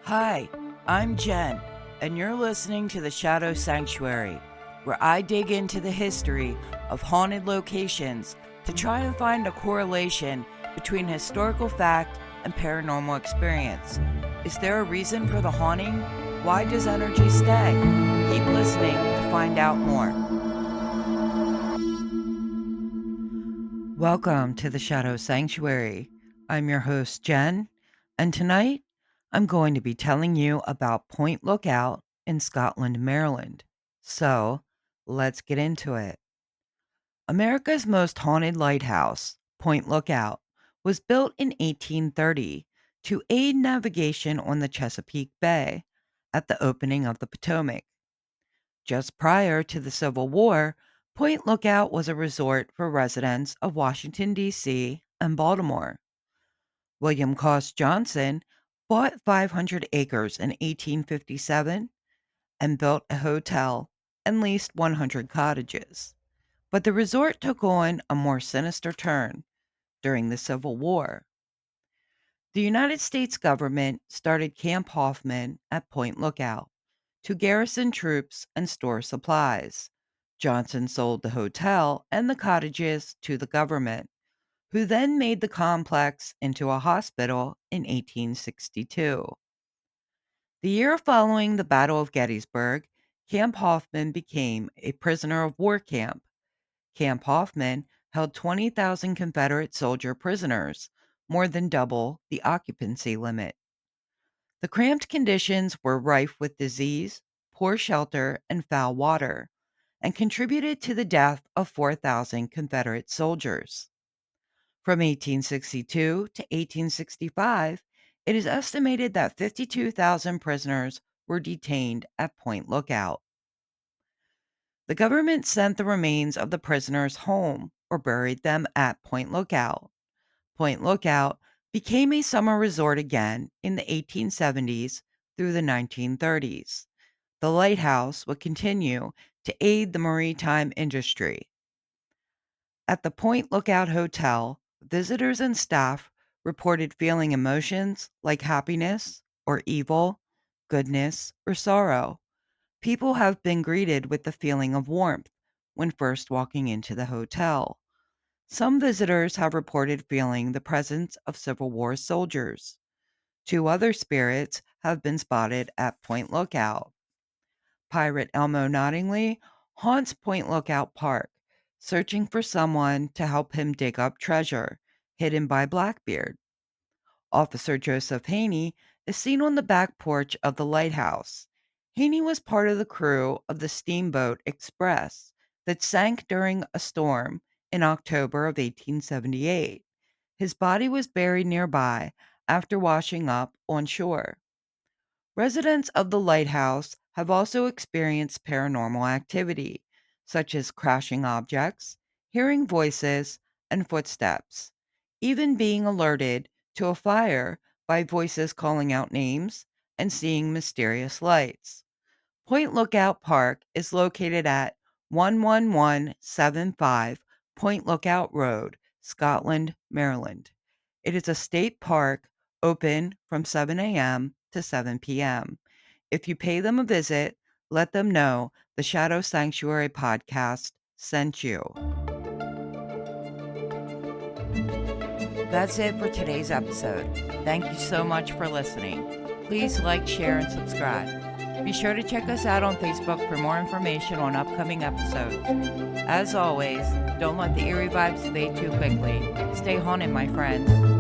Hi, I'm Jen, and you're listening to the Shadow Sanctuary, where I dig into the history of haunted locations to try and find a correlation between historical fact and paranormal experience. Is there a reason for the haunting? Why does energy stay? Keep listening to find out more. Welcome to the Shadow Sanctuary. I'm your host, Jen, and tonight I'm going to be telling you about Point Lookout in Scotland, Maryland. So let's get into it. America's most haunted lighthouse, Point Lookout, was built in 1830 to aid navigation on the Chesapeake Bay at the opening of the Potomac. Just prior to the Civil War, Point Lookout was a resort for residents of Washington, D.C. and Baltimore. William Coss Johnson bought 500 acres in 1857 and built a hotel and leased 100 cottages. But the resort took on a more sinister turn during the Civil War. The United States government started Camp Hoffman at Point Lookout to garrison troops and store supplies. Johnson sold the hotel and the cottages to the government, who then made the complex into a hospital in 1862. The year following the Battle of Gettysburg, Camp Hoffman became a prisoner of war camp. Camp Hoffman held 20,000 Confederate soldier prisoners, more than double the occupancy limit. The cramped conditions were rife with disease, poor shelter, and foul water, and contributed to the death of 4,000 Confederate soldiers. From 1862 to 1865, it is estimated that 52,000 prisoners were detained at Point Lookout. The government sent the remains of the prisoners home or buried them at Point Lookout. Point Lookout became a summer resort again in the 1870s through the 1930s. The lighthouse would continue to aid the maritime industry. At the Point Lookout Hotel, visitors and staff reported feeling emotions like happiness or evil, goodness or sorrow. People have been greeted with the feeling of warmth when first walking into the hotel. Some visitors have reported feeling the presence of Civil War soldiers. Two other spirits have been spotted at Point Lookout. Pirate Elmo Nottingley haunts Point Lookout Park, searching for someone to help him dig up treasure hidden by Blackbeard. Officer Joseph Haney is seen on the back porch of the lighthouse. Haney was part of the crew of the steamboat Express that sank during a storm in October of 1878. His body was buried nearby after washing up on shore. Residents of the lighthouse have also experienced paranormal activity, such as crashing objects, hearing voices, and footsteps, even being alerted to a fire by voices calling out names and seeing mysterious lights. Point Lookout Park is located at 11175 Point Lookout Road, Scotland, Maryland. It is a state park open from 7 a.m. to 7 p.m. If you pay them a visit, let them know the Shadow Sanctuary podcast sent you. That's it for today's episode. Thank you so much for listening. Please like, share, and subscribe. Be sure to check us out on Facebook for more information on upcoming episodes. As always, don't let the eerie vibes fade too quickly. Stay haunted, my friends.